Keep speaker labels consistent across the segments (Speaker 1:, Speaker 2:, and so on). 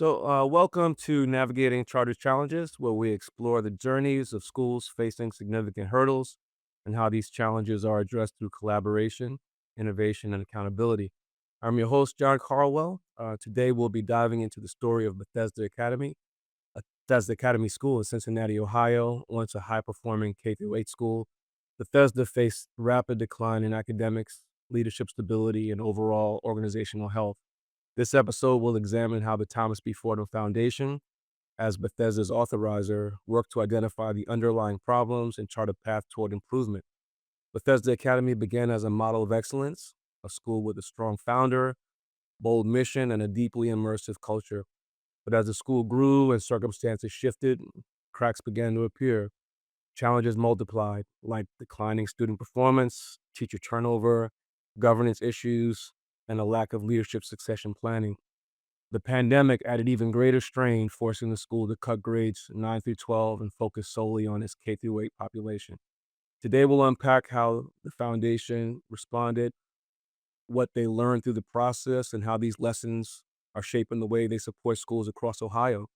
Speaker 1: Welcome to Navigating Charter Challenges, where we explore the journeys of schools facing significant hurdles and how these challenges are addressed through collaboration, innovation, and accountability. I'm your host, John Carwell. Today, we'll be diving into the story of Bethesda Academy, a Bethesda Academy School in Cincinnati, Ohio, once a high performing K through 8 school. Bethesda faced rapid decline in academics, leadership stability, and overall organizational health. This episode will examine how the Thomas B. Fordham Foundation, as Bethesda's authorizer, worked to identify the underlying problems and chart a path toward improvement. Bethesda Academy began as a model of excellence, a school with a strong founder, bold mission, and a deeply immersive culture. But as the school grew and circumstances shifted, cracks began to appear. Challenges multiplied, like declining student performance, teacher turnover, governance issues, and a lack of leadership succession planning. The pandemic added even greater strain, forcing the school to cut grades 9 through 12 and focus solely on its K through 8 population. Today, we'll unpack how the foundation responded, what they learned through the process, and how these lessons are shaping the way they support schools across Ohio.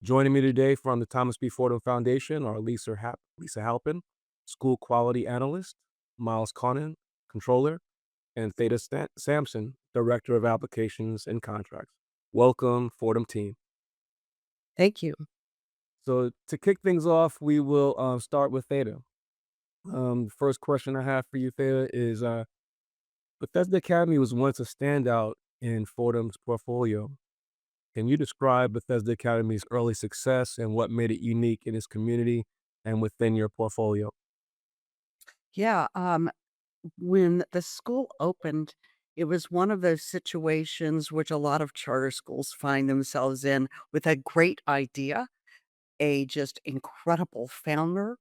Speaker 1: Joining me today from the Thomas B. Fordham Foundation are Lisa Halpin, School Quality Analyst, Miles Conan, Controller, and Sampson, Director of Applications and Contracts. Welcome, Fordham team.
Speaker 2: Thank you.
Speaker 1: So to kick things off, we will start with Theta. The first question I have for you, Theta, is Bethesda Academy was once a standout in Fordham's portfolio. Can you describe Bethesda Academy's early success and what made it unique in its community and within your portfolio?
Speaker 2: Yeah, when the school opened, it was one of those situations which a lot of charter schools find themselves in with a great idea, a just incredible founder,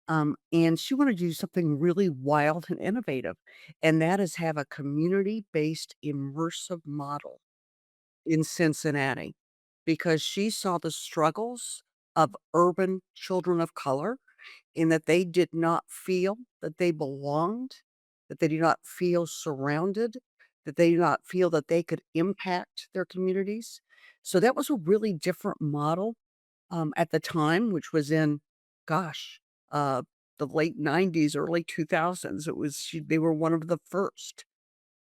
Speaker 2: and she wanted to do something really wild and innovative, and that is have a community-based immersive model in Cincinnati because she saw the struggles of urban children of color in that they did not feel that they belonged, that they do not feel surrounded, that they do not feel that they could impact their communities. So that was a really different model at the time, which was in, gosh, uh, the late 90s, early 2000s. They were one of the first.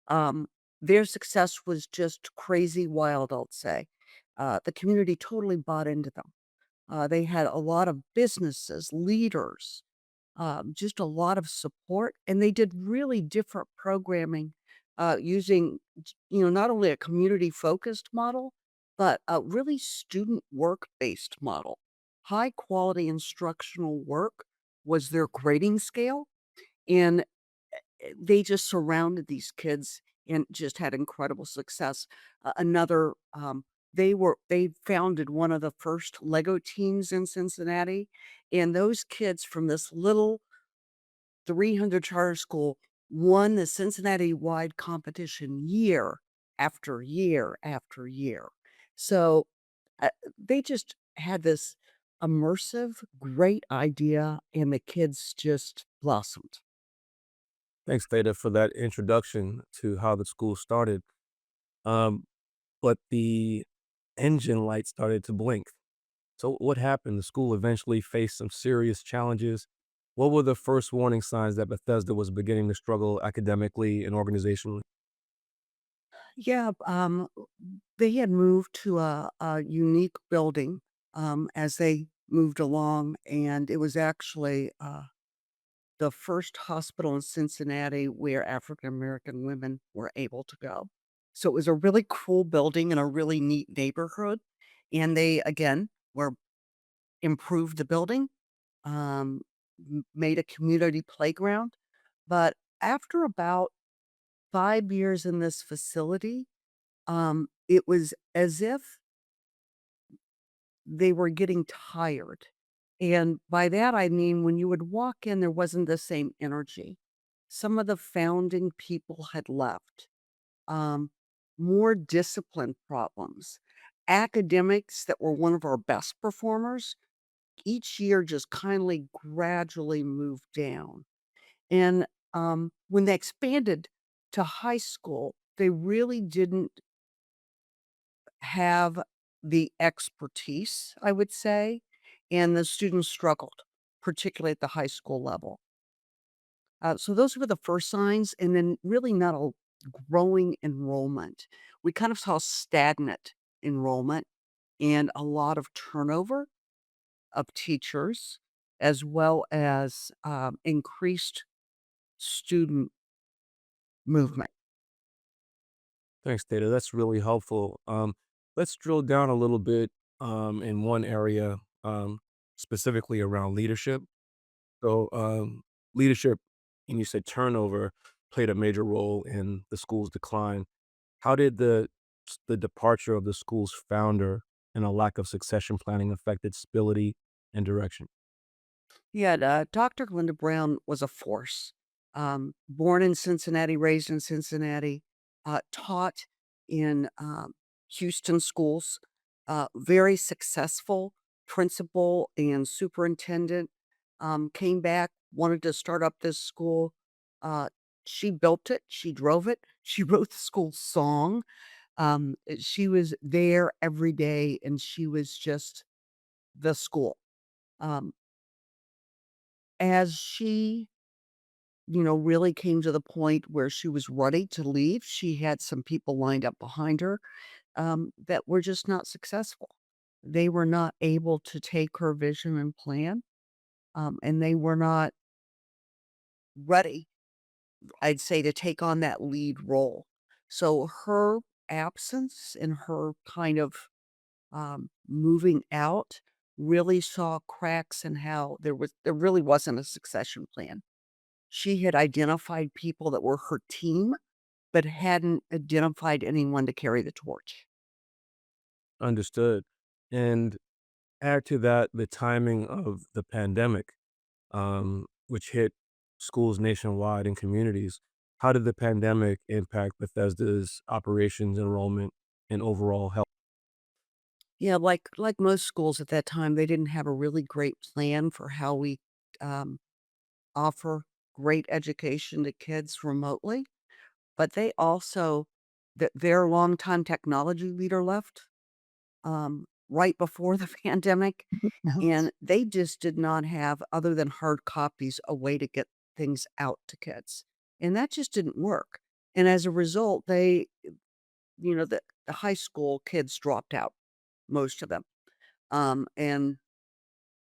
Speaker 2: Um, their success was just crazy wild, I'll say. The community totally bought into them. They had a lot of businesses, leaders, just a lot of support, and they did really different programming, using, not only a community-focused model, but a really student work-based model. High quality instructional work was their grading scale, and they just surrounded these kids and just had incredible success. Another, they founded one of the first Lego teams in Cincinnati, and those kids from this little 300 charter school won the Cincinnati-wide competition year after year after year. So, they just had this immersive, great idea, and the kids just blossomed.
Speaker 1: Thanks, Theta, for that introduction to how the school started. Um, but the engine light started to blink. So what happened? The school eventually faced some serious challenges. What were the first warning signs that Bethesda was beginning to struggle academically and organizationally?
Speaker 2: Yeah, they had moved to a unique building, as they moved along, and it was actually, the first hospital in Cincinnati where African American women were able to go. So it was a really cool building in a really neat neighborhood, and they, again, were improved the building, made a community playground, but after about 5 years in this facility, it was as if they were getting tired, and by that, I mean when you would walk in, there wasn't the same energy. Some of the founding people had left. Um, More discipline problems. Academics that were one of our best performers, each year just kindly gradually moved down, and, when they expanded to high school, they really didn't have the expertise, I would say, and the students struggled, particularly at the high school level. So those were the first signs, and then really not a growing enrollment. We kind of saw stagnant enrollment and a lot of turnover of teachers, as well as increased student movement.
Speaker 1: Thanks, Data. That's really helpful. Let's drill down a little bit in one area, specifically around leadership. So, leadership, and you said turnover played a major role in the school's decline. How did the departure of the school's founder and a lack of succession planning affect its stability and direction?
Speaker 2: Yeah, Dr. Linda Brown was a force. Born in Cincinnati, raised in Cincinnati, taught in Houston schools, very successful principal and superintendent. Came back, wanted to start up this school. Uh, she built it, she drove it, she wrote the school song. She was there every day and she was just the school. Um, as she really came to the point where she was ready to leave. She had some people lined up behind her that were just not successful. They were not able to take her vision and plan, and they were not ready, I'd say, to take on that lead role. So her absence and her kind of moving out really saw cracks in how there really wasn't a succession plan. She had identified people that were her team, but hadn't identified anyone to carry the torch.
Speaker 1: Understood. And add to that the timing of the pandemic, which hit schools nationwide and communities. How did the pandemic impact Bethesda's operations, enrollment, and overall health?
Speaker 2: Yeah, like most schools at that time, they didn't have a really great plan for how we, um, offer great education to kids remotely, but they also their longtime technology leader left, right before the pandemic,
Speaker 1: Yes.
Speaker 2: and they just did not have, other than hard copies, a way to get things out to kids, and that just didn't work, and as a result, the high school kids dropped out, most of them, and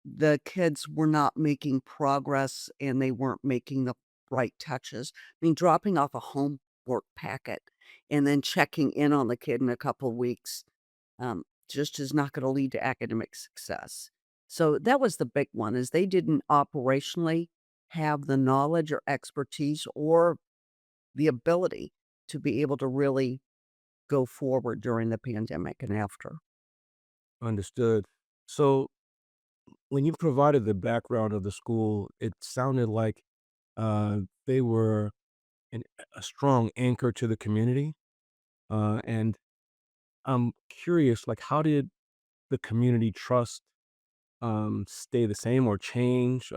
Speaker 2: the kids were not making progress, and they weren't making the right touches. I mean, dropping off a homework packet and then checking in on the kid in a couple of weeks, just is not gonna lead to academic success. So, that was the big one, is they didn't operationally have the knowledge or expertise or the ability to be able to really go forward during the pandemic and after.
Speaker 1: Understood. So, when you provided the background of the school, it sounded like they were an, a strong anchor to the community. And I'm curious, like, how did the community trust stay the same or change?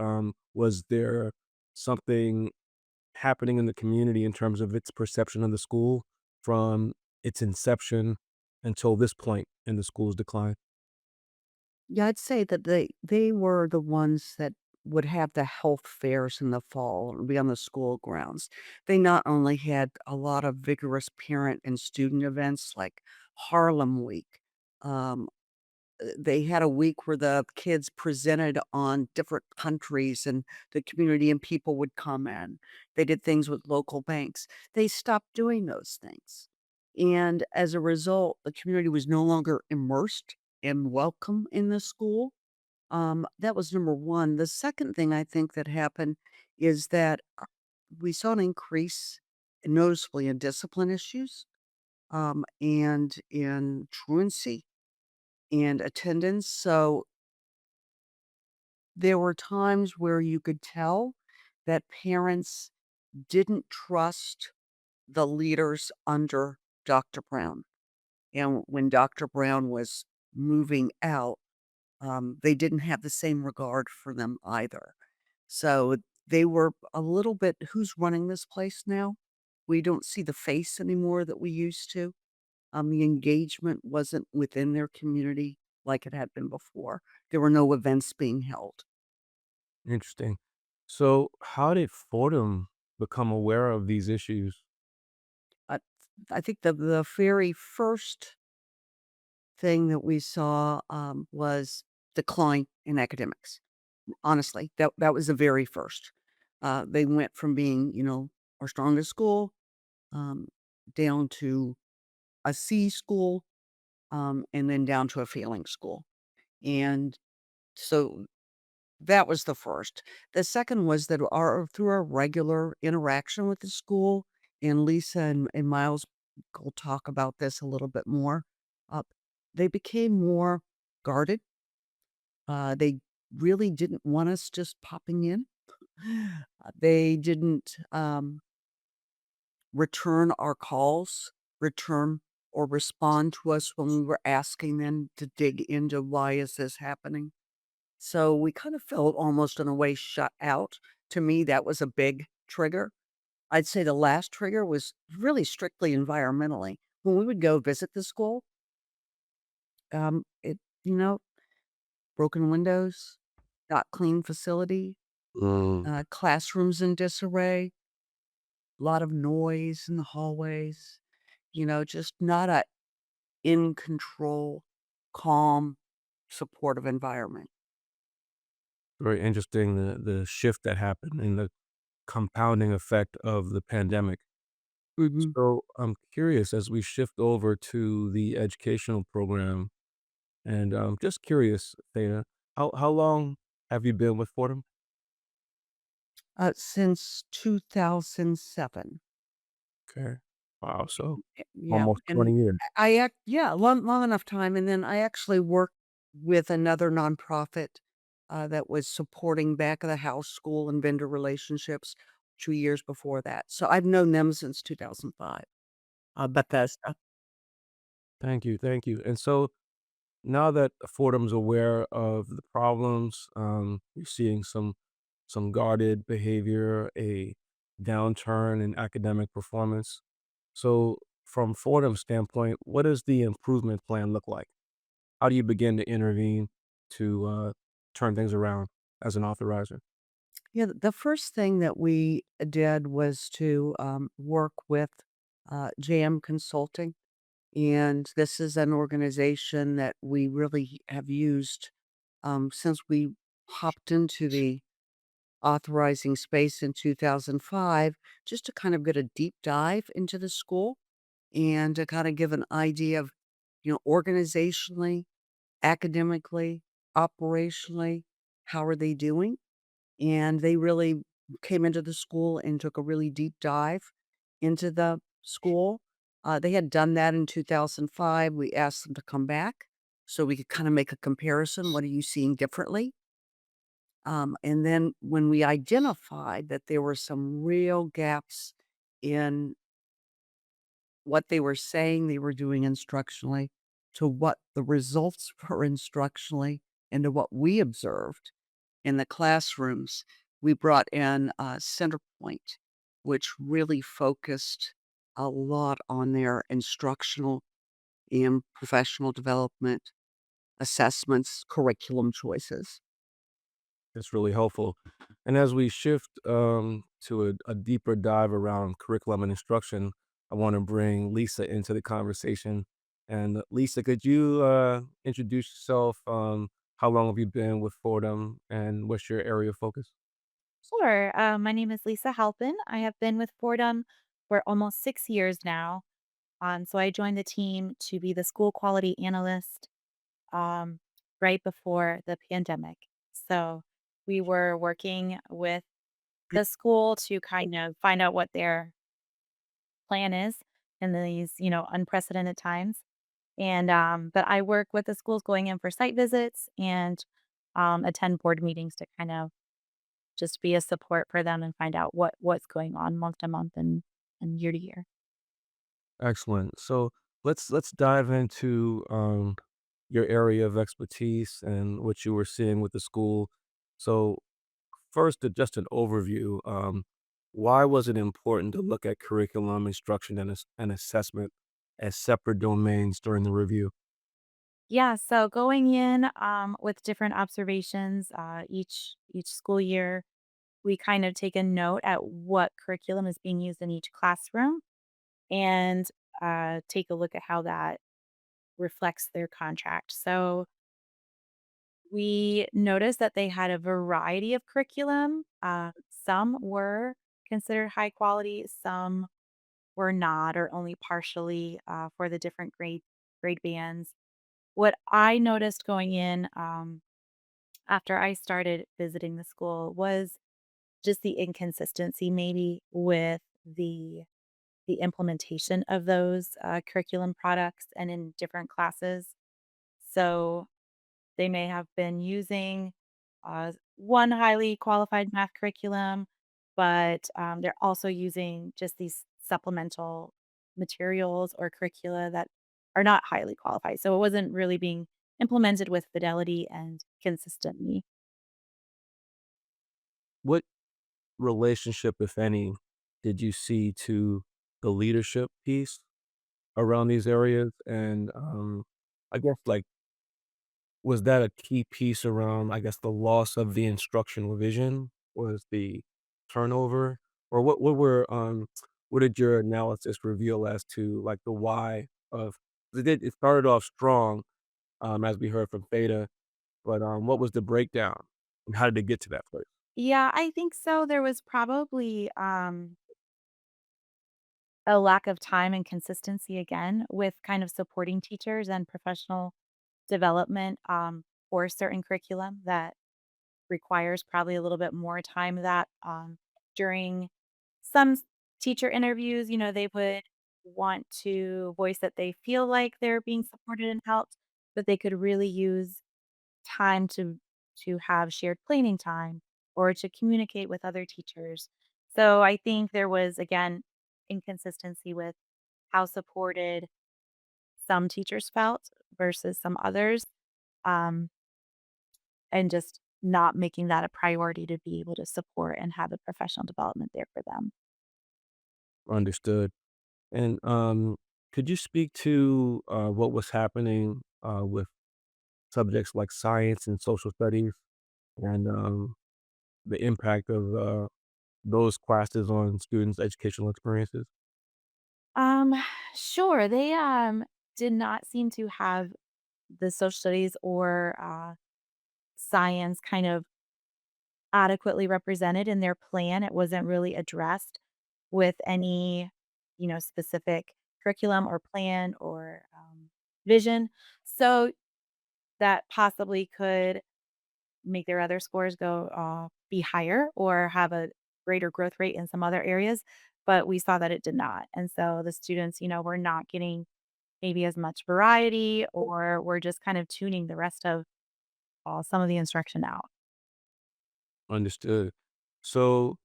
Speaker 1: Was there something happening in the community in terms of its perception of the school from its inception until this point in the school's decline?
Speaker 2: Yeah, I'd say that they were the ones that would have the health fairs in the fall and be on the school grounds. They not only had a lot of vigorous parent and student events like Harlem Week, um, they had a week where the kids presented on different countries and the community and people would come in. They did things with local banks. They stopped doing those things. And as a result, the community was no longer immersed and welcome in the school. That was number one. The second thing I think that happened is that we saw an increase noticeably in discipline issues and in truancy and attendance. So there were times where you could tell that parents didn't trust the leaders under Dr. Brown. And when Dr. Brown was moving out, they didn't have the same regard for them either. So they were a little bit, "Who's running this place now? We don't see the face anymore that we used to." The engagement wasn't within their community like it had been before. There were no events being held.
Speaker 1: Interesting. So, how did Fordham become aware of these issues?
Speaker 2: Uh, I think the very first thing that we saw, was decline in academics. Honestly, that was the very first. They went from being, our strongest school, um, down to a C school, and then down to a failing school. And so that was the first. The second was that through our regular interaction with the school, and Lisa and Miles will talk about this a little bit more, uh, they became more guarded. They really didn't want us just popping in. They didn't return our calls, return or respond to us when we were asking them to dig into why is this happening. So we kind of felt almost in a way shut out. To me, that was a big trigger. I'd say the last trigger was really strictly environmentally. When we would go visit the school, it, you know, broken windows, not clean facility,
Speaker 1: Mm,
Speaker 2: classrooms in disarray, a lot of noise in the hallways, just not a in control, calm, supportive environment.
Speaker 1: very interesting the shift that happened and the compounding effect of the pandemic.
Speaker 2: Mhm.
Speaker 1: So, I'm curious as we shift over to the educational program, and just curious, Thea, how long have you been with Fordham?
Speaker 2: Since 2007.
Speaker 1: Okay. Wow. So
Speaker 2: Yeah,
Speaker 1: almost
Speaker 2: and
Speaker 1: 20 years.
Speaker 2: yeah, long enough time, and then I actually worked with another nonprofit, that was supporting back of the house school and vendor relationships 2 years before that. So I've known them since 2005, Bethesda.
Speaker 1: Thank you. Thank you. And so now that Fordham's aware of the problems, you're seeing some guarded behavior, a downturn in academic performance. So from Fordham's standpoint, what does the improvement plan look like? How do you begin to intervene to turn things around as an authorizer?
Speaker 2: Yeah, the first thing that we did was to, work with, JM Consulting, and this is an organization that we really have used, since we hopped into the authorizing space in 2005, just to kind of get a deep dive into the school and to kind of give an idea of, organizationally, academically, operationally, how are they doing? And they really came into the school and took a really deep dive into the school. They had done that in 2005. We asked them to come back so we could kind of make a comparison. What are you seeing differently? And then when we identified that there were some real gaps in what they were saying they were doing instructionally to what the results were instructionally and to what we observed in the classrooms, we brought in Centerpoint, which really focused a lot on their instructional and professional development, assessments, curriculum choices.
Speaker 1: That's really helpful. And as we shift to a deeper dive around curriculum and instruction, I want to bring Lisa into the conversation. And Lisa, could you introduce yourself? How long have you been with Fordham, and what's your area of focus?
Speaker 3: Sure. My name is Lisa Halpin. I have been with Fordham for almost 6 years now. So I joined the team to be the school quality analyst um, right before the pandemic. So we were working with the school to kind of find out what their plan is in these, unprecedented times. But I work with the schools going in for site visits and attend board meetings to kind of just be a support for them and find out what's going on month to month and year to year.
Speaker 1: Excellent. So let's dive into your area of expertise and what you were seeing with the school. So first, just an overview. Why was it important to look at curriculum, instruction, and assessment as separate domains during the review?
Speaker 3: Yeah, so going in with different observations each school year, we kind of take a note at what curriculum is being used in each classroom and take a look at how that reflects their contract. So we noticed that they had a variety of curriculum. Some were considered high quality, some were not, or only partially for the different grade bands. What I noticed going in after I started visiting the school was just the inconsistency, maybe with the implementation of those curriculum products and in different classes. So they may have been using one highly qualified math curriculum, but they're also using just these supplemental materials or curricula that are not highly qualified. So it wasn't really being implemented with fidelity and consistently.
Speaker 1: What relationship, if any, did you see to the leadership piece around these areas? And I guess, like, was that a key piece around, I guess, the loss of the instructional vision? Was the turnover? Or what did your analysis reveal as to, like, the why of it started off strong, as we heard from Theta, but, what was the breakdown, and how did it get to that place?
Speaker 3: Yeah, I think so. There was probably a lack of time and consistency again with kind of supporting teachers and professional development for certain curriculum that requires probably a little bit more time that during some teacher interviews, they would want to voice that they feel like they're being supported and helped, but they could really use time to have shared planning time or to communicate with other teachers. So I think there was again inconsistency with how supported some teachers felt versus some others. Um, and just not making that a priority to be able to support and have the professional development there for them.
Speaker 1: Understood. And, could you speak to, what was happening, with subjects like science and social studies and, the impact of, those classes on students' educational experiences?
Speaker 3: Um, sure. They did not seem to have the social studies or science kind of adequately represented in their plan. It wasn't really addressed with any, specific curriculum or plan or vision. So that possibly could make their other scores go be higher or have a greater growth rate in some other areas. But we saw that it did not. And so the students, were not getting maybe as much variety or we're just kind of tuning the rest of some of the instruction out.
Speaker 1: Understood. So,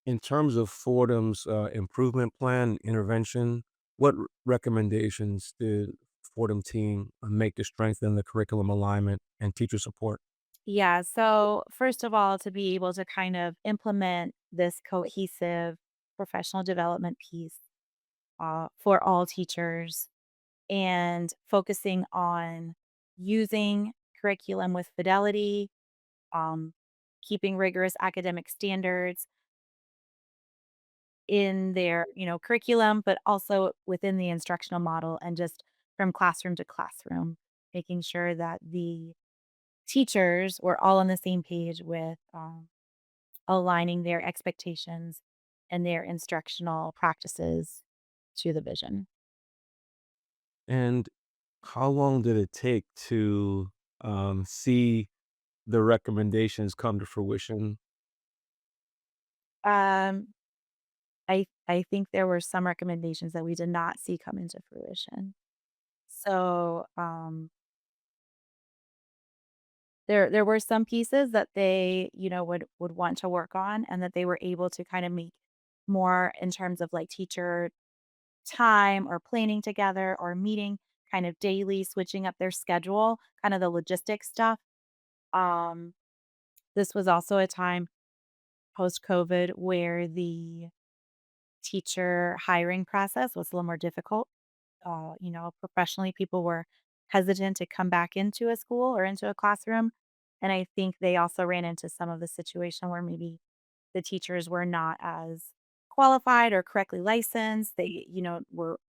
Speaker 1: in terms of Fordham's, improvement plan, intervention, what recommendations did Fordham team, make to strengthen the curriculum alignment and teacher support?
Speaker 3: Yeah. So, first of all, to be able to kind of implement this cohesive professional development piece for all teachers and focusing on using curriculum with fidelity, um, keeping rigorous academic standards in their, curriculum, but also within the instructional model and just from classroom to classroom, making sure that the teachers were all on the same page with aligning their expectations and their instructional practices to the vision.
Speaker 1: And how long did it take to, see the recommendations come to fruition?
Speaker 3: Um, I think there were some recommendations that we did not see come into fruition. So there were some pieces that they would want to work on and that they were able to kind of make more in terms of like teacher time or planning together or meeting kind of daily, switching up their schedule, kind of the logistics stuff. Um, this was also a time post COVID where the teacher hiring process was a little more difficult. professionally, people were hesitant to come back into a school or into a classroom. And I think they also ran into some of the situation where maybe the teachers were not as qualified or correctly licensed. They, were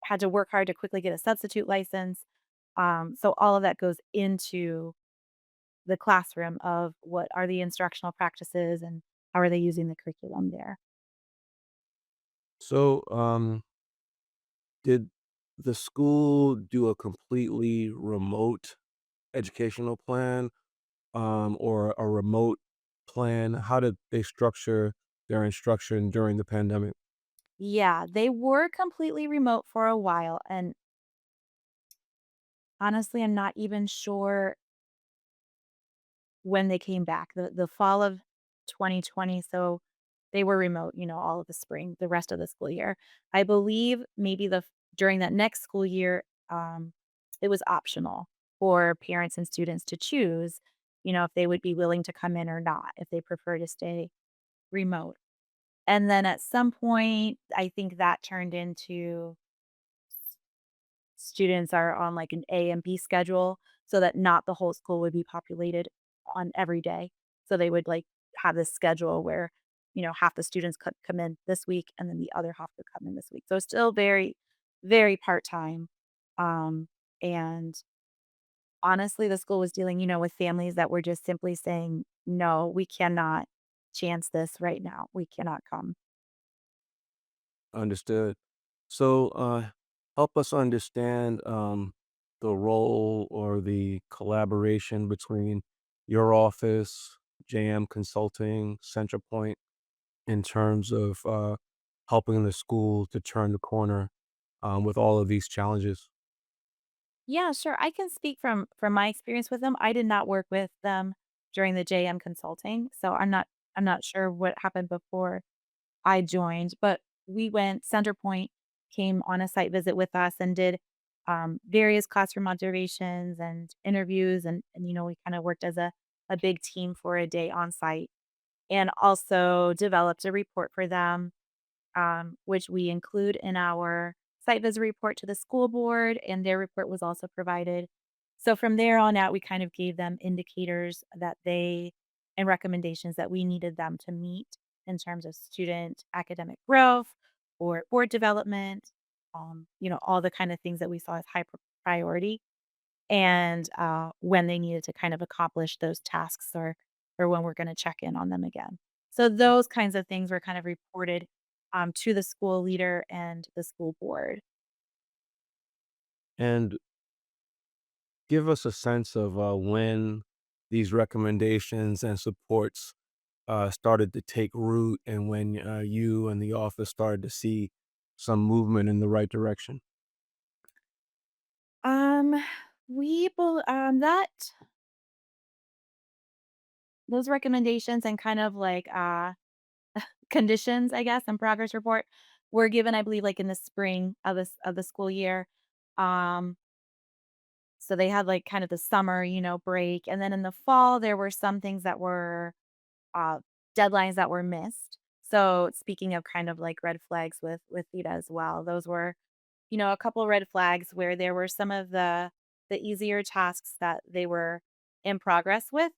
Speaker 3: had to work hard to quickly get a substitute license. So all of that goes into the classroom of what are the instructional practices and how are they using the curriculum there.
Speaker 1: So, did the school do a completely remote educational plan, or a remote plan? How did they structure their instruction during the pandemic?
Speaker 3: Yeah, they were completely remote for a while, and honestly, I'm not even sure when they came back. The fall of 2020, so they were remote, all of the spring, the rest of the school year. I believe maybe during that next school year, it was optional for parents and students to choose, if they would be willing to come in or not, if they prefer to stay remote. And then at some point, I think that turned into students are on like an A and B schedule so that not the whole school would be populated on every day. So they would like have this schedule where, half the students could come in this week and then the other half could come in this week. So still very, very part time. Um, and honestly, the school was dealing, with families that were just simply saying, no, we cannot chance this right now. We cannot come.
Speaker 1: Understood. So, help us understand the role or the collaboration between your office, JM Consulting, Centerpoint, in terms of helping the school to turn the corner with all of these challenges.
Speaker 3: Yeah, sure. I can speak from my experience with them. I did not work with them during the JM consulting, so I'm not sure what happened before I joined, but we went Centerpoint came on a site visit with us and did various classroom observations and interviews and we kind of worked as a big team for a day on site and also developed a report for them which we include in our site visit report to the school board, and their report was also provided. So from there on out, we kind of gave them indicators that they and recommendations that we needed them to meet in terms of student academic growth or board development, all the kind of things that we saw as high priority and when they needed to kind of accomplish those tasks or when we're going to check in on them again. So those kinds of things were kind of reported to the school leader and the school board.
Speaker 1: And give us a sense of when these recommendations and supports started to take root and when you and the office started to see some movement in the right direction.
Speaker 3: Um, that those recommendations and kind of like conditions, I guess, and progress report were given, I believe, like in the spring of the school year. Um, So they had like kind of the summer, break. And then in the fall, there were some things that were uh, deadlines that were missed. So speaking of kind of like red flags with Theta as well, those were, a couple red flags where there were some of the easier tasks that they were in progress with,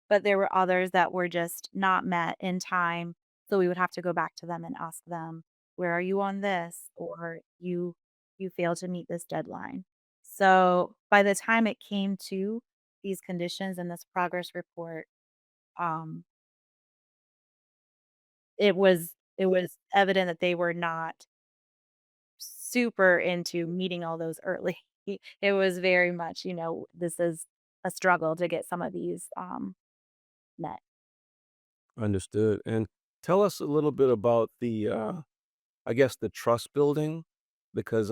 Speaker 3: but there were others that were just not met in time. So we would have to go back to them and ask them, where are you on this? Or you failed to meet this deadline. So by the time it came to these conditions and this progress report, um, it was evident that they were not super into meeting all those early. It was very much, this is a struggle to get some of these met.
Speaker 1: Understood. And tell us a little bit about the, I guess, the trust building, because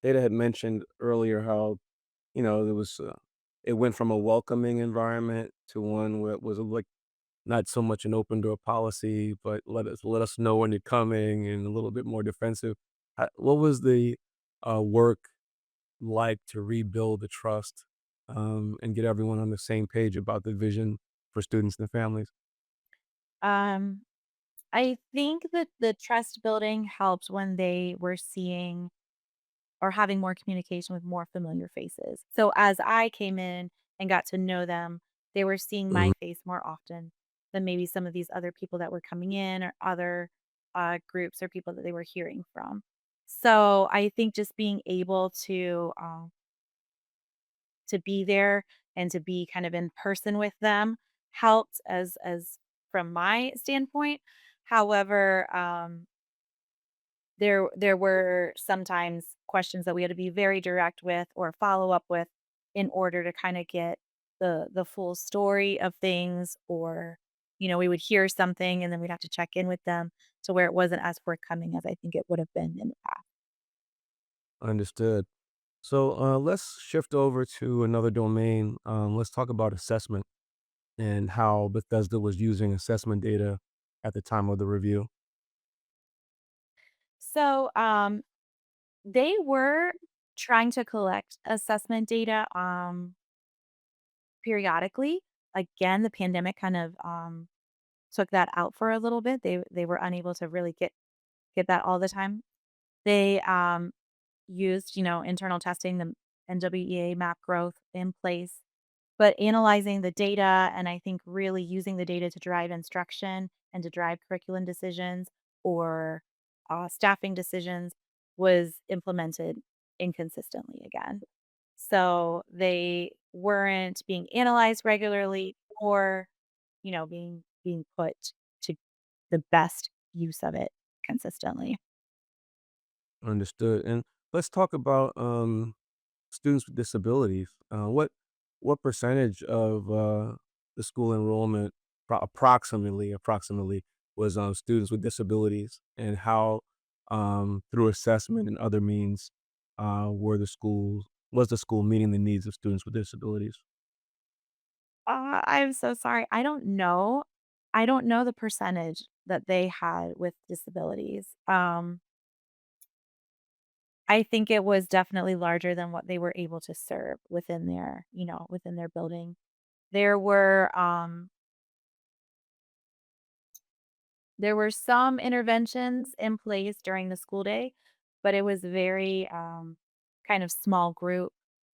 Speaker 1: Data had mentioned earlier how there was it went from a welcoming environment to one where it was like not so much an open door policy, but let us know when you're coming and a little bit more defensive. What was the work like to rebuild the trust and get everyone on the same page about the vision for students and families?
Speaker 3: Um, I think that the trust building helped when they were seeing or having more communication with more familiar faces. So as I came in and got to know them, they were seeing
Speaker 1: Mhm.
Speaker 3: my face more often than maybe some of these other people that were coming in or other groups or people that they were hearing from. So I think just being able to be there and to be kind of in person with them helped as from my standpoint. However, there were sometimes questions that we had to be very direct with or follow up with in order to kind of get the full story of things, or we would hear something and then we'd have to check in with them to where it wasn't as forthcoming as I think it would have been in the past.
Speaker 1: Understood. So let's shift over to another domain. Let's talk about assessment and how Bethesda was using assessment data at the time of the review.
Speaker 3: So they were trying to collect assessment data periodically. Again, the pandemic kind of took that out for a little bit. They were unable to really get that all the time. They used, internal testing, the NWEA map growth in place, but analyzing the data and I think really using the data to drive instruction and to drive curriculum decisions or staffing decisions was implemented inconsistently again. So they weren't being analyzed regularly or, being put to the best use of it consistently.
Speaker 1: Understood. And let's talk about students with disabilities. What percentage of the school enrollment, approximately, was students with disabilities, and how through assessment and other means were the schools was the school meeting the needs of students with disabilities?
Speaker 3: I'm so sorry. I don't know. I don't know the percentage that they had with disabilities. I think it was definitely larger than what they were able to serve within their building. There were there were some interventions in place during the school day, but it was very kind of small group,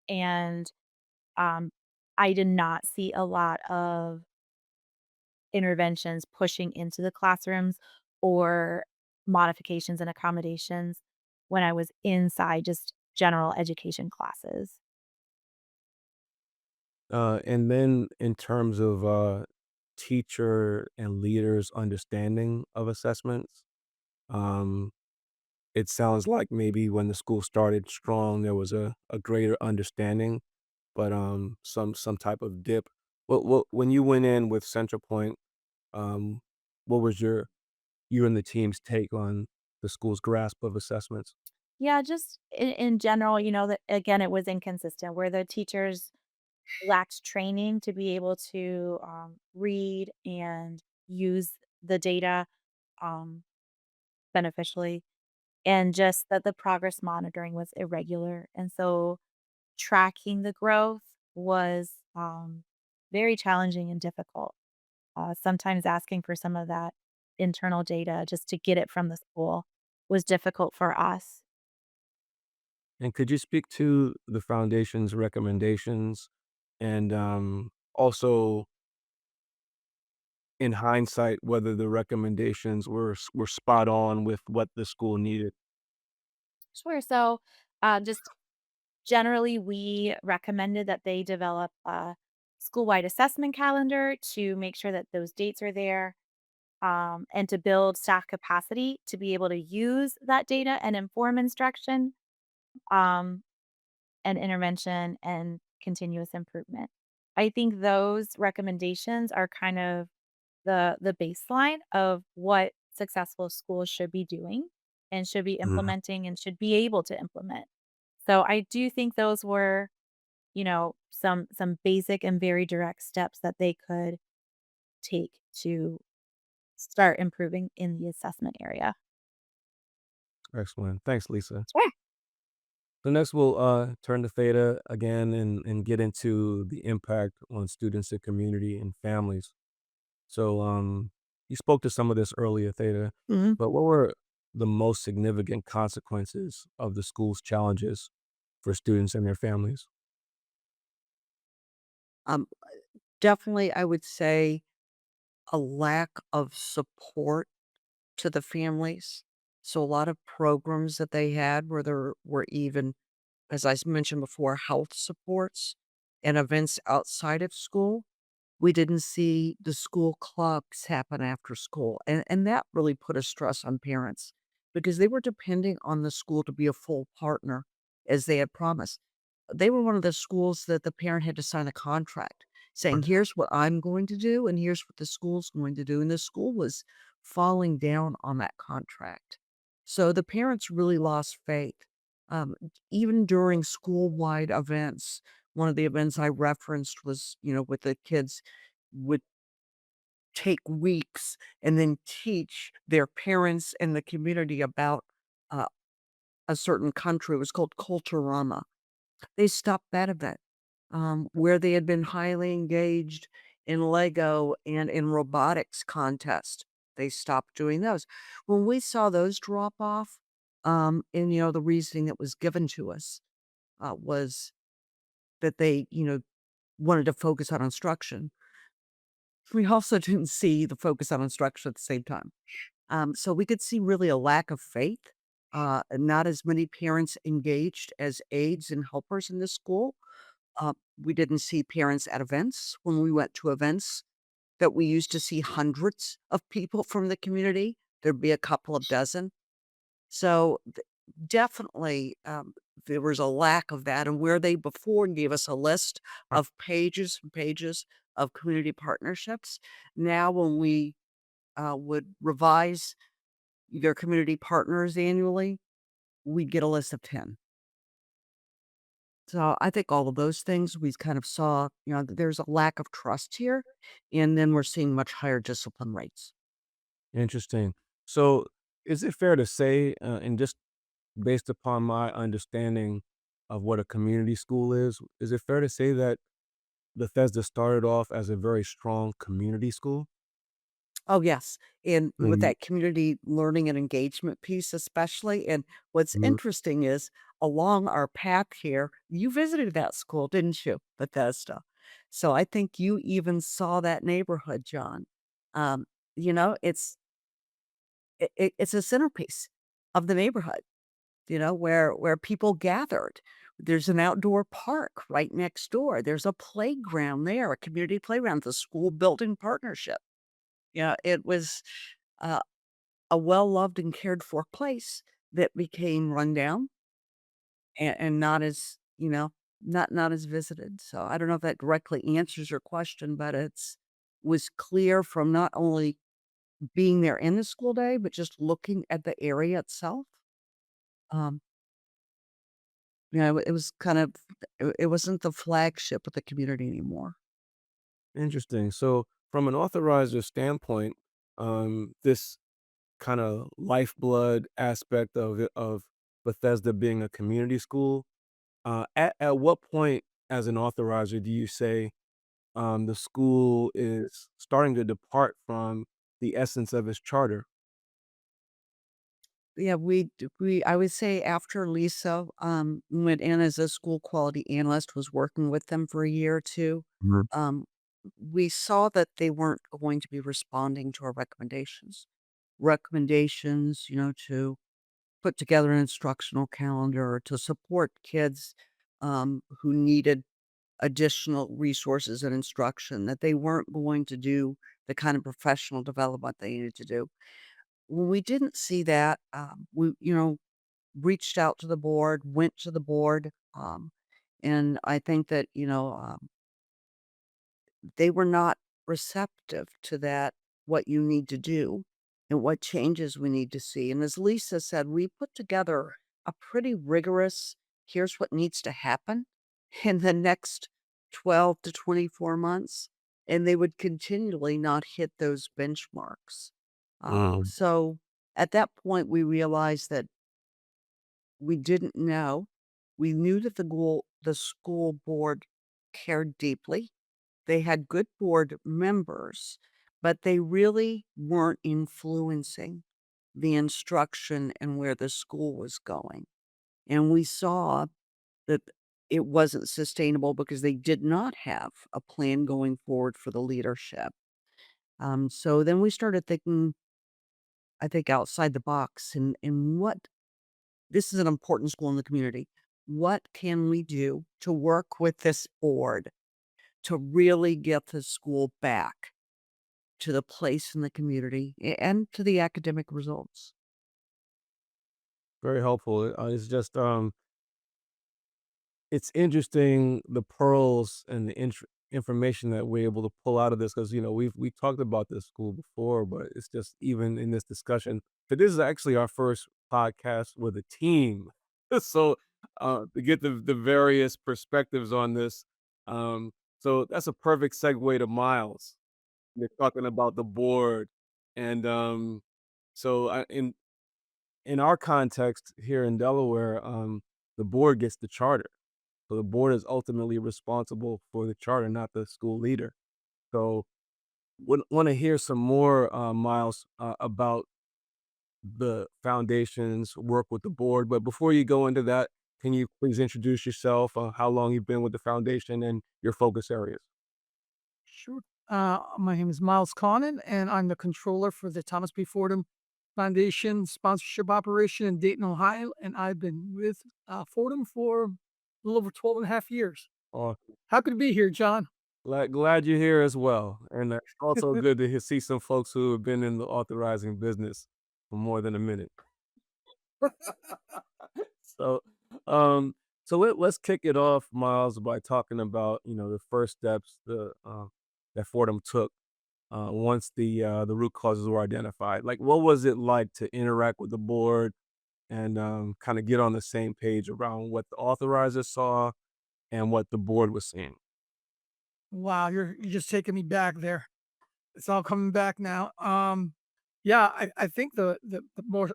Speaker 3: and um I did not see a lot of interventions pushing into the classrooms or modifications and accommodations when I was inside just general education classes.
Speaker 1: And then in terms of teacher and leaders' understanding of assessments, um, it sounds like maybe when the school started strong, there was a greater understanding, but some type of dip. What when you went in with Central Point, um, what was you and the team's take on the school's grasp of assessments?
Speaker 3: Yeah, just in general, that again, it was inconsistent where the teachers lacked training to be able to read and use the data um, beneficially, and just that the progress monitoring was irregular. And so tracking the growth was very challenging and difficult. Sometimes asking for some of that internal data just to get it from the school was difficult for us.
Speaker 1: And could you speak to the foundation's recommendations and also in hindsight whether the recommendations were spot on with what the school needed?
Speaker 3: Sure. So, just generally, we recommended that they develop a school-wide assessment calendar to make sure that those dates are there, and to build staff capacity to be able to use that data and inform instruction, um, and intervention and continuous improvement. I think those recommendations are kind of the baseline of what successful schools should be doing and should be
Speaker 1: Mhm.
Speaker 3: implementing and should be able to implement. So I do think those were, some basic and very direct steps that they could take to start improving in the assessment area.
Speaker 1: Excellent. Thanks, Lisa.
Speaker 3: Sure.
Speaker 1: So next we'll turn to theta again and get into the impact on students and community and families. So you spoke to some of this earlier, theta,
Speaker 2: Mhm.
Speaker 1: but the most significant consequences of the school's challenges for students and their families?
Speaker 2: Um, Definitely, I would say a lack of support to the families. So a lot of programs that they had where there were even, as mentioned before, health supports and events outside of school. We didn't see the school clubs happen after school, and that really put a stress on parents because they were depending on the school to be a full partner as they had promised. They were one of the schools that the parent had to sign a contract saying,
Speaker 1: Right.
Speaker 2: "Here's what I'm going to do, and here's what the school's going to do," and the school was falling down on that contract. So the parents really lost faith. Even during school-wide events, one of the events I referenced was, with the kids would take weeks and then teach their parents and the community about, uh, a certain country. It was called Culturama. They stopped that event, where they had been highly engaged in Lego and in robotics contest. They stopped doing those. When we saw those drop off, and, the reasoning that was given to us, was that they, wanted to focus on instruction. We also didn't see the focus on instruction at the same time. So we could see really a lack of faith, not as many parents engaged as aides and helpers in this school. We didn't see parents at events. When we went to events that we used to see hundreds of people from the community, there'd be a couple of dozen. So definitely, there was a lack of that. And where they before gave us a list of pages and pages of community partnerships, now when we would revise their community partners annually, we'd get a list of 10. So I think all of those things we kind of saw, that there's a lack of trust here, and then we're seeing much higher discipline rates.
Speaker 1: Interesting. So, is it fair to say, and just based upon my understanding of what a community school is it fair to say that Bethesda started off as a very strong community school?
Speaker 2: Oh, yes, and with
Speaker 1: And
Speaker 2: that community learning and engagement piece especially, and what's
Speaker 1: mhm,
Speaker 2: interesting is along our path here, you visited that school, didn't you? Bethesda. So I think you even saw that neighborhood, John. Um, it's it's a centerpiece of the neighborhood. Where people gathered. There's an outdoor park right next door. There's a playground there, a community playground, the school building partnership. Yeah, it was, uh, a well-loved and cared for place that became rundown and not as, not as visited. So I don't know if that directly answers your question, but it's was clear from not only being there in the school day, but just looking at the area itself. Um it was kind of it wasn't the flagship of the community anymore.
Speaker 1: interesting. So, from an authorizer standpoint, this kind of lifeblood aspect of Bethesda being a community school, at what point as an authorizer do you say the school is starting to depart from the essence of its charter?
Speaker 2: Yeah, I would say after Lisa, went in as a school quality analyst, was working with them for a year or 2,
Speaker 1: Mhm.
Speaker 2: um, we saw that they weren't going to be responding to our recommendations. Recommendations, to put together an instructional calendar to support kids, who needed additional resources and instruction, that they weren't going to do the kind of professional development they needed to do. When we didn't see that, we, reached out to the board, went to the board, and I think that, they were not receptive to that, what you need to do and what changes we need to see. And as Lisa said, we put together a pretty rigorous, here's what needs to happen in the next 12 to 24 months. And they would continually not hit those benchmarks.
Speaker 1: Mm,
Speaker 2: So at that point, we realized that we didn't know. We knew that the school board cared deeply. They had good board members, but they really weren't influencing. the instruction and where the school was going. And we saw that it wasn't sustainable because they did not have a plan going forward for the leadership. So then we started thinking, I think, outside the box and what this is an important school in the community. What can we do to work with this board to really get the school back to the place in the community and to the academic results?
Speaker 1: Very helpful. It's just it's interesting the pearls and the information that we're able to pull out of this because we talked about this school before, but it's just even in this discussion. So this is actually our first podcast with a team, so to get the various perspectives on this, so that's a perfect segue to Miles. You're talking about the board, and so in our context here in Delaware, the board gets the charter. So the board is ultimately responsible for the charter, not the school leader. So would want to hear some more, Miles, about the foundation's work with the board. But before you go into that, can you please introduce yourself, how long you've been with the foundation and your focus areas?
Speaker 4: Sure. My name is Miles Connon, and I'm the controller for the Thomas B. Fordham Foundation sponsorship operation in Dayton, Ohio. And I've been with Fordham for a little over 12 and a half years.
Speaker 1: Oh,
Speaker 4: Happy to be here, John.
Speaker 1: glad you're here as well. And also good to see some folks who have been in the authorizing business for more than a minute. So, um, let's kick it off, Miles, by talking about the first steps that Fordham took once the root causes were identified. Like, what was it like to interact with the board and kind of get on the same page around what the authorizer saw and what the board was seeing?
Speaker 4: Wow, you're just taking me back there. It's all coming back now. Yeah, I think the more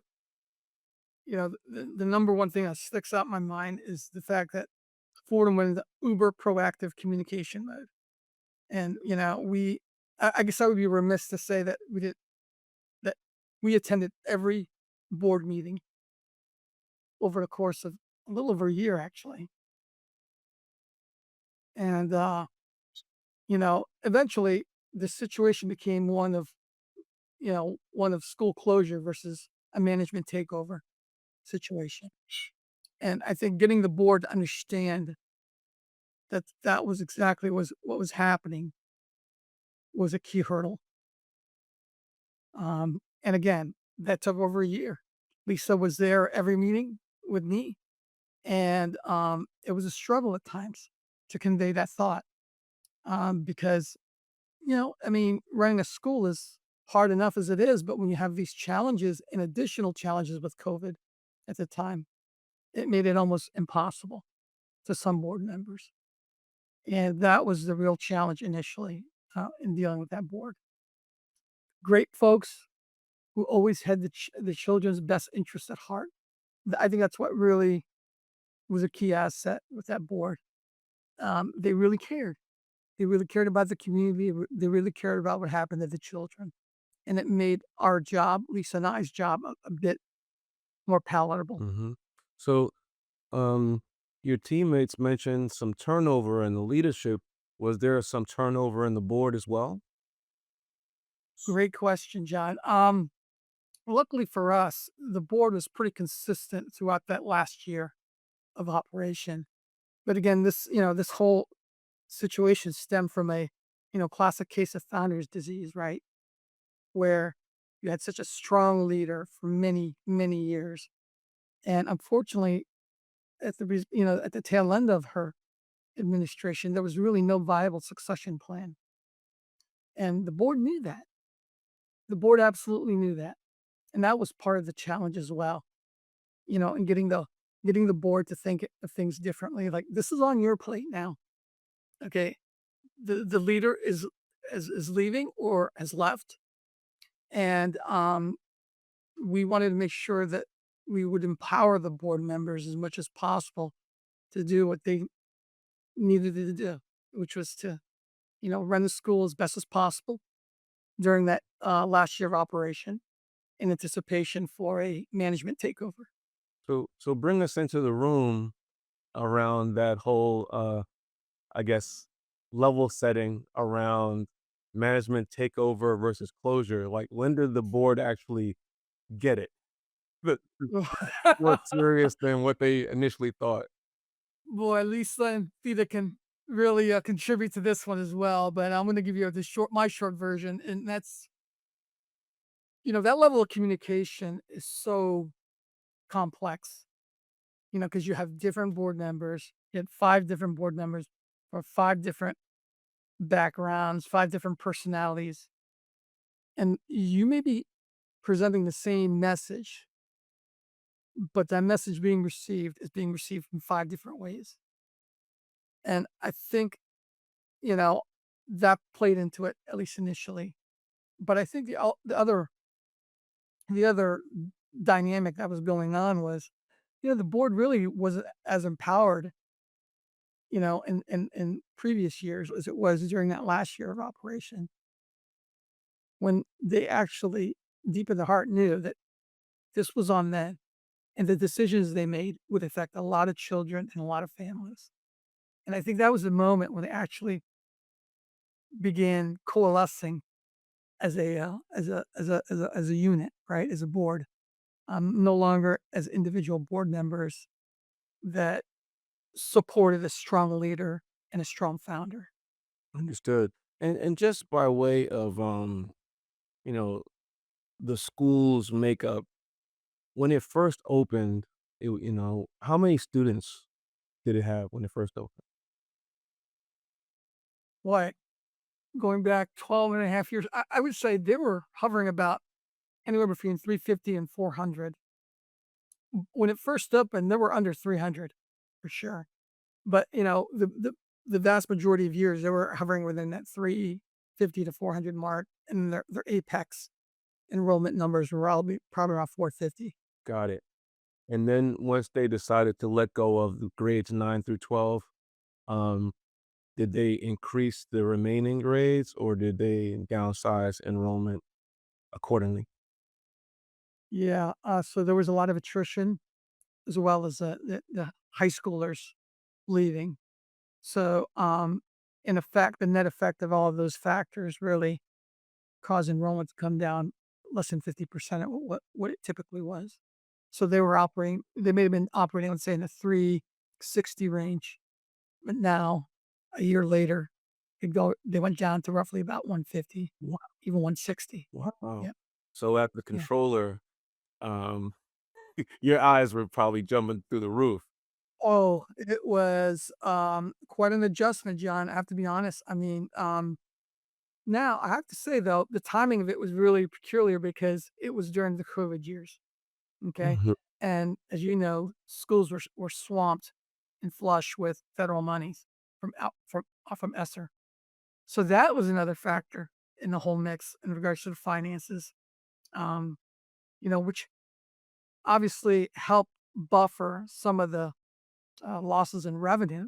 Speaker 4: the number one thing that sticks out in my mind is the fact that Fordham went into uber proactive communication mode. And, I guess I would be remiss to say that we attended every board meeting over the course of a little over a year, actually. And, eventually the situation became one of school closure versus a management takeover situation. And I think getting the board to understand that that was exactly what was happening was a key hurdle. And again, that took over a year. Lisa was there every meeting with me, and it was a struggle at times to convey that thought, because I mean, running a school is hard enough as it is, but when you have these challenges and additional challenges with COVID at the time, it made it almost impossible to some board members, and that was the real challenge initially in dealing with that board. Great folks who always had the children's best interest at heart. I think that's what really was a key asset with that board. They really cared. They really cared about the community. They really cared about what happened to the children, and it made our job, Lisa and I's job, a bit more palatable.
Speaker 1: Hmm. So, um, your teammates mentioned some turnover in the leadership. Was there some turnover in the board as well?
Speaker 4: Great question, John. Luckily for us, the board was pretty consistent throughout that last year of operation. But again, this whole situation stemmed from a, classic case of founder's disease, right? Where you had such a strong leader for many, many years. And unfortunately, at the tail end of her administration, there was really no viable succession plan. And the board knew that. The board absolutely knew that. And that was part of the challenge as well, and getting the board to think of things differently. Like, this is on your plate now. Okay. The leader is leaving or has left. And we wanted to make sure that we would empower the board members as much as possible to do what they needed to do, which was to, run the school as best as possible during that last year of operation in anticipation for a management takeover.
Speaker 1: So bring us into the room around that whole, I guess, level setting around management takeover versus closure. Like, when did the board actually get it? That more serious than what they initially thought.
Speaker 4: Boy, Lisa and Theta can really contribute to this one as well. But I'm going to give you my short version, and that's that level of communication is so complex. Because you have different board members, you had 5 different board members for 5 different backgrounds, 5 different personalities, and you may be presenting the same message, but that message being received is being received in 5 different ways. And I think, you know, that played into it, at least initially. But I think the other dynamic that was going on was, the board really wasn't as empowered, in previous years as it was during that last year of operation, when they actually, deep in the heart, knew that this was on them and the decisions they made would affect a lot of children and a lot of families. And I think that was the moment when they actually began coalescing as a unit, right? As a board, no longer as individual board members that supported a strong leader and a strong founder.
Speaker 1: Understood. And just by way of, you know, the school's makeup, when it first opened, how many students did it have when it first opened?
Speaker 4: Like going back 12 and a half years, I would say they were hovering about anywhere between 350 and 400. When it first opened, they were under 300 for sure. But the vast majority of years they were hovering within that 350 to 400 mark, and their apex enrollment numbers were probably around 450.
Speaker 1: Got it. And then once they decided to let go of the grades 9 through 12, um, did they increase the remaining grades or did they downsize enrollment accordingly?
Speaker 4: Yeah, so there was a lot of attrition as well as the high schoolers leaving. So, in effect, the net effect of all of those factors really caused enrollment to come down less than 50% of what it typically was. So they may have been operating, let's say, in the 360 range, but now, a year later, they went down to roughly about 150,
Speaker 1: Wow.
Speaker 4: even 160.
Speaker 1: Wow.
Speaker 4: Yeah,
Speaker 1: So at the
Speaker 4: yeah.
Speaker 1: controller, um, your eyes were probably jumping through the roof.
Speaker 4: Oh, it was, quite an adjustment, John, I have to be honest. I mean, now I have to say, though, the timing of it was really peculiar because it was during the COVID years, okay?
Speaker 1: Mhm.
Speaker 4: And as you know, schools were swamped and flush with federal monies from ESSER. So that was another factor in the whole mix in regards to the finances, um, which obviously helped buffer some of the losses in revenue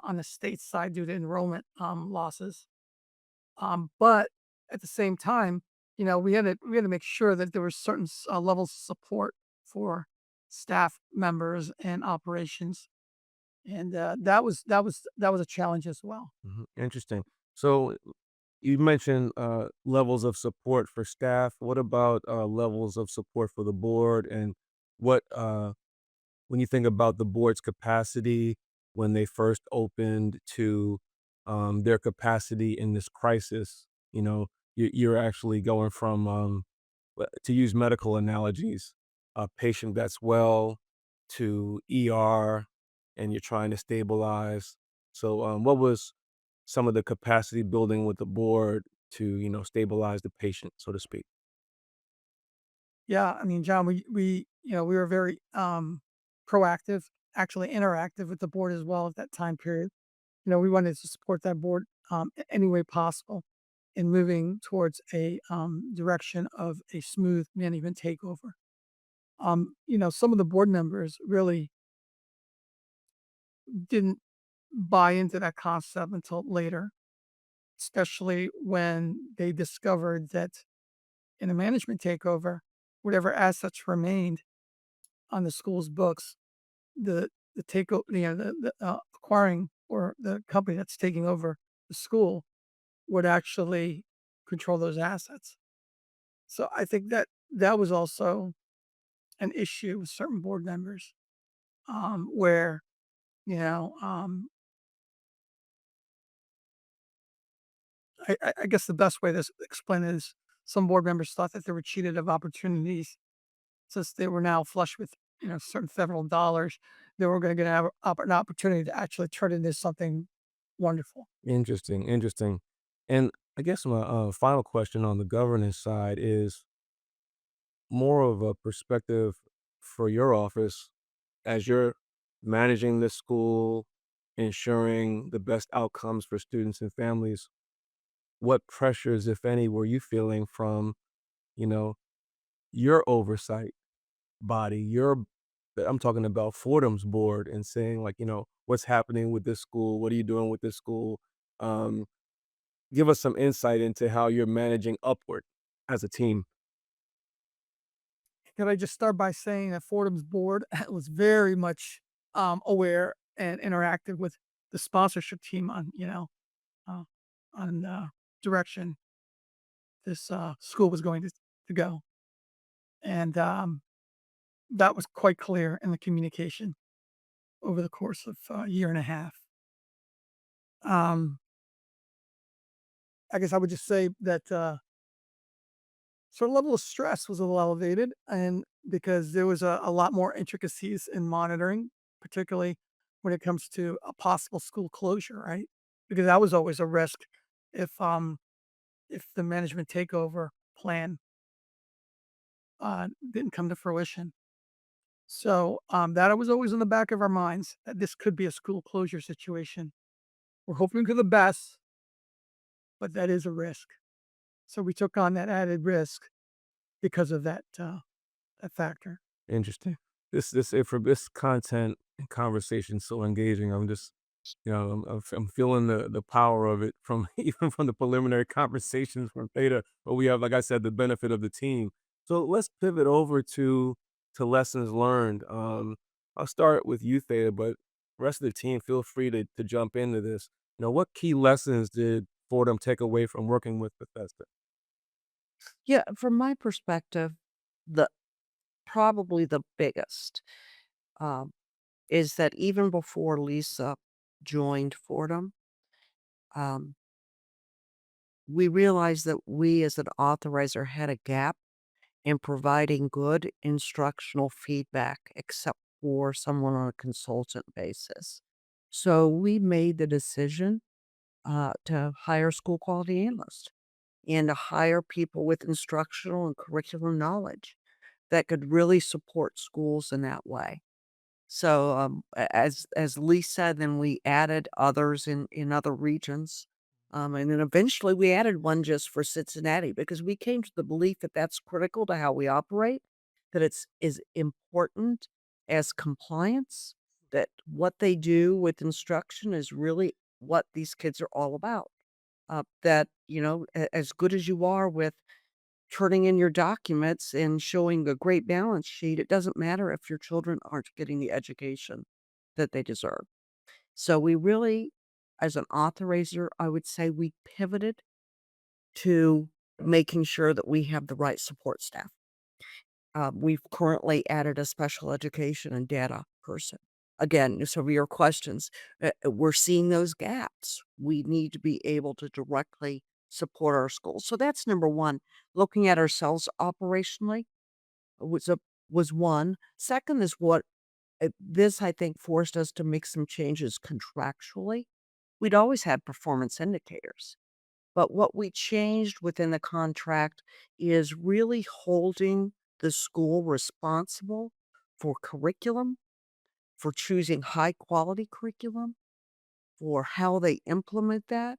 Speaker 4: on the state side due to enrollment losses. But at the same time, we had to make sure that there were certain levels of support for staff members and operations, and that was a challenge as well.
Speaker 1: Mhm. Interesting. So you mentioned levels of support for staff. What about levels of support for the board? And what when you think about the board's capacity when they first opened to their capacity in this crisis, you're actually going from, to use medical analogies, a patient that's well to ER, and you're trying to stabilize. So, what was some of the capacity building with the board to, stabilize the patient, so to speak?
Speaker 4: Yeah, I mean, John, we were very proactive, actually interactive with the board as well at that time period. We wanted to support that board any way possible in moving towards a direction of a smooth management takeover. Some of the board members really didn't buy into that concept until later, especially when they discovered that in a management takeover, whatever assets remained on the school's books, the take acquiring or the company that's taking over the school would actually control those assets. So I think that that was also an issue with certain board members, where, you know, I guess the best way to explain it is some board members thought that they were cheated of opportunities since they were now flush with, certain federal dollars. They were going to get an opportunity to actually turn it into something wonderful.
Speaker 1: Interesting, interesting. And I guess my final question on the governance side is more of a perspective for your office as you're managing the school, ensuring the best outcomes for students and families. What pressures, if any, were you feeling from, you know, your oversight body, I'm talking about Fordham's board and saying like, what's happening with this school? What are you doing with this school? Um, Give us some insight into how you're managing upward as a team.
Speaker 4: Can I just start by saying that Fordham's board was very much aware and interactive with the sponsorship team on, uh, on direction this school was going to go. And that was quite clear in the communication over the course of a year and a half. Um, I guess I would just say that sort of level of stress was a little elevated, and because there was a lot more intricacies in monitoring, particularly when it comes to a possible school closure, right? Because that was always a risk if if the management takeover plan didn't come to fruition. So that was always in the back of our minds that this could be a school closure situation. We're hoping for the best, but that is a risk. So we took on that added risk because of that factor.
Speaker 1: Interesting. For this content and conversation so engaging. I'm just, I'm feeling the power of it from even from the preliminary conversations from Theta, but we have, like I said, the benefit of the team. So let's pivot over to lessons learned. I'll start with you, Theta, but rest of the team, feel free to jump into this. What key lessons did Fordham take away from working with Bethesda?
Speaker 2: Yeah, from my perspective, the probably the biggest, um, is that even before Lisa joined Fordham, um, we realized that we as an authorizer had a gap in providing good instructional feedback, except for someone on a consultant basis. So we made the decision to hire school quality analysts and to hire people with instructional and curriculum knowledge that could really support schools in that way. So, as Lee said, then we added others in other regions, and then eventually we added one just for Cincinnati because we came to the belief that that's critical to how we operate, that it's is important as compliance, that what they do with instruction is really what these kids are all about. That as good as you are with turning in your documents and showing a great balance sheet, it doesn't matter if your children aren't getting the education that they deserve. So we really, as an authorizer, I would say we pivoted to making sure that we have the right support staff. We've currently added a special education and data person. Again, so for your questions, we're seeing those gaps. We need to be able to directly support our schools. So that's number one. Looking at ourselves operationally was a was one. Second is what this I think forced us to make some changes contractually. We'd always had performance indicators. But what we changed within the contract is really holding the school responsible for curriculum, for choosing high quality curriculum, for how they implement that,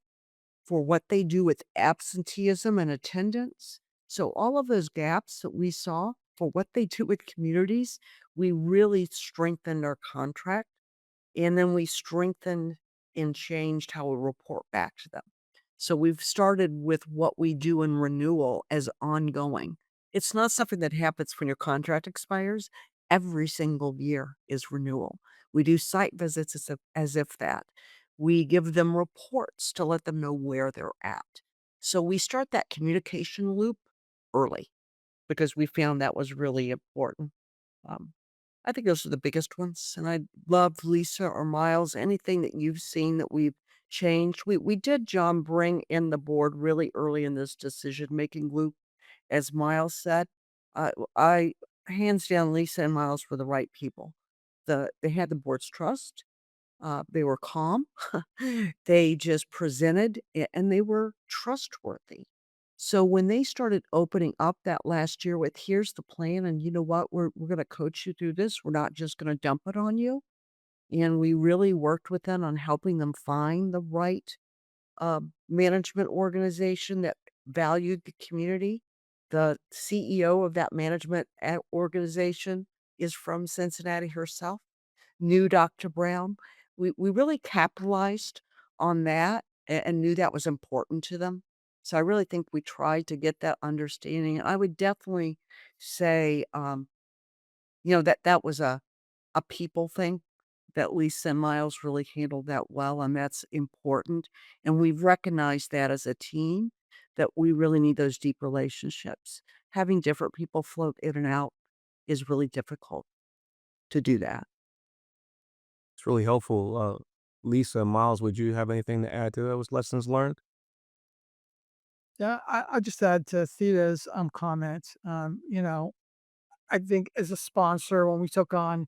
Speaker 2: for what they do with absenteeism and attendance. So all of those gaps that we saw for what they do with communities, we really strengthened our contract, and then we strengthened and changed how we report back to them. So we've started with what we do in renewal as ongoing. It's not something that happens when your contract expires. Every single year is renewal. We do site visits as if that. We give them reports to let them know where they're at. So we start that communication loop early because we found that was really important. Um, I think those are the biggest ones, and I'd love Lisa or Miles, anything that you've seen that we've changed. We did, John, bring in the board really early in this decision-making loop, as Miles said. I hands down, Lisa and Miles were the right people. They had the board's trust. They were calm. They just presented, and they were trustworthy. So when they started opening up that last year with, "Here's the plan, and you know what? We're gonna coach you through this. We're not just gonna dump it on you." And we really worked with them on helping them find the right, management organization that valued the community. The CEO of that management organization is from Cincinnati herself, knew Dr. Brown. We really capitalized on that and knew that was important to them. So I really think we tried to get that understanding. I would definitely say, that was a people thing that Lisa and Miles really handled that well, and that's important. And we've recognized that as a team that we really need those deep relationships. Having different people float in and out is really difficult to do that.
Speaker 1: It's really helpful. Lisa, Miles, would you have anything to add to those lessons learned?
Speaker 4: Yeah, I just add to Theta's comment. I think as a sponsor, when we took on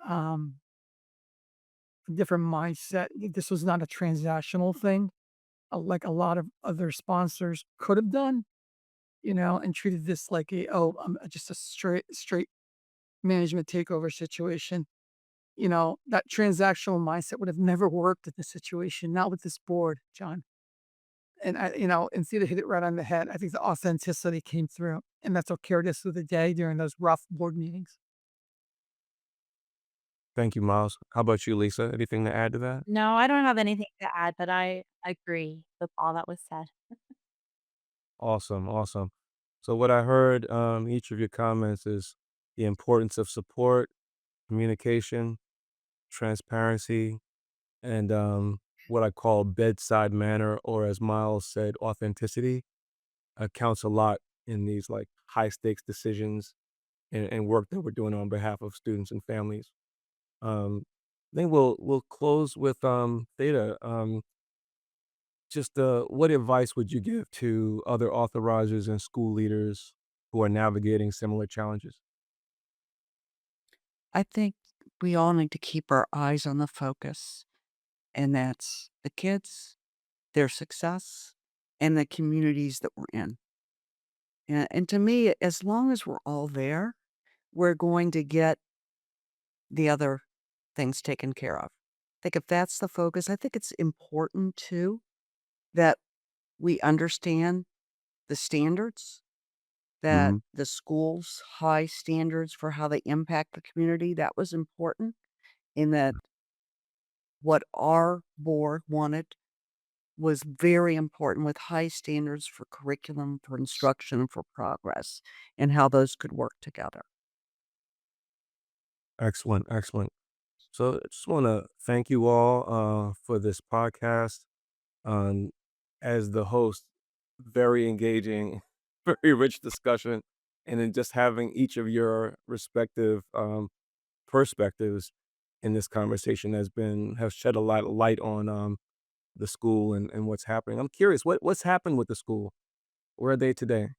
Speaker 4: um, a different mindset, this was not a transactional thing, like a lot of other sponsors could have done, and treated this like just a straight management takeover situation. That transactional mindset would have never worked in this situation, not with this board, John. And Theta hit it right on the head. I think the authenticity came through, and that's what carried us through the day during those rough board meetings.
Speaker 1: Thank you, Miles. How about you, Lisa? Anything to add to that?
Speaker 3: No, I don't have anything to add, but I agree with all that was said.
Speaker 1: Awesome, awesome. So what I heard, each of your comments is the importance of support, communication, transparency, and what I call bedside manner, or as Miles said, authenticity, counts a lot in these like high stakes decisions and work that we're doing on behalf of students and families. I think we'll close with Theta. Just what advice would you give to other authorizers and school leaders who are navigating similar challenges?
Speaker 2: I think we all need to keep our eyes on the focus, and that's the kids, their success, and the communities that we're in. And to me, as long as we're all there, we're going to get the other things taken care of. I think if that's the focus, I think it's important too that we understand the standards, that
Speaker 1: Mhm.
Speaker 2: the school's high standards for how they impact the community, that was important, in that what our board wanted was very important with high standards for curriculum, for instruction, for progress, and how those could work together.
Speaker 1: Excellent, excellent. So I just want to thank you all for this podcast. Um, as the host, very engaging, very rich discussion, and then just having each of your respective perspectives in this conversation has shed a lot of light on the school and what's happening. I'm curious, what's happened with the school? Where are they today?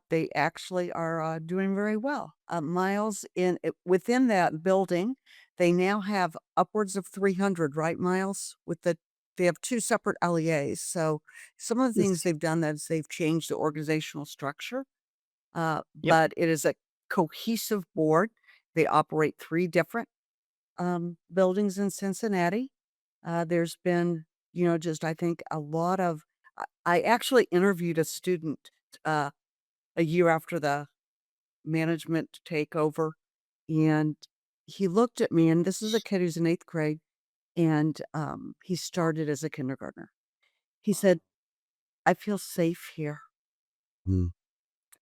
Speaker 2: They actually are, doing very well. Miles, within that building, they now have upwards of 300, right, Miles? They have 2 separate LEAs, so some of the things
Speaker 4: Yes.
Speaker 2: they've done is they've changed the organizational structure,
Speaker 4: Yep.
Speaker 2: but it is a cohesive board. They operate 3 different, buildings in Cincinnati. There's been, just I think a lot of I actually interviewed a student, uh, a year after the management takeover, and he looked at me, and this is a kid who's in 8th grade, and, he started as a kindergartner. He said, "I feel safe here."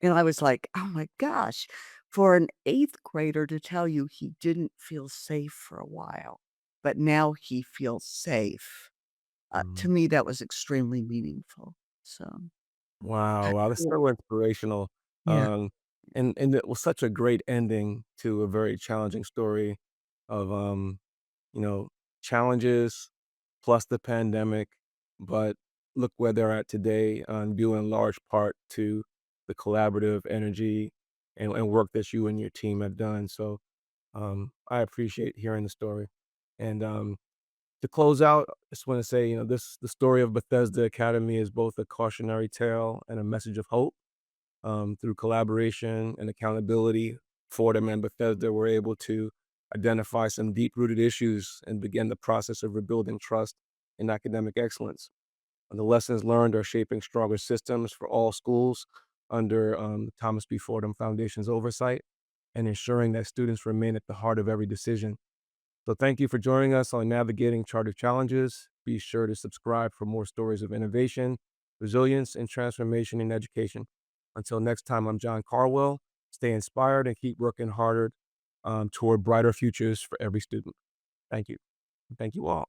Speaker 2: And I was like, "Oh my gosh," for an 8th grader to tell you he didn't feel safe for a while, but now he feels safe. To
Speaker 1: Mhm.
Speaker 2: me, that was extremely meaningful. So,
Speaker 1: Wow, wow, that's so inspirational.
Speaker 2: yeah.
Speaker 1: Um, and it was such a great ending to a very challenging story of you know, challenges plus the pandemic, but look where they're at today, due in large part to the collaborative energy and work that you and your team have done. So I appreciate hearing the story. And to close out, I just want to say, the story of Bethesda Academy is both a cautionary tale and a message of hope. Through collaboration and accountability, Fordham and Bethesda were able to identify some deep-rooted issues and begin the process of rebuilding trust in academic excellence. And the lessons learned are shaping stronger systems for all schools under the Thomas B. Fordham Foundation's oversight and ensuring that students remain at the heart of every decision. So thank you for joining us on Navigating Charter Challenges. Be sure to subscribe for more stories of innovation, resilience, and transformation in education. Until next time, I'm John Carwell. Stay inspired and keep working harder toward brighter futures for every student. Thank you. Thank you all.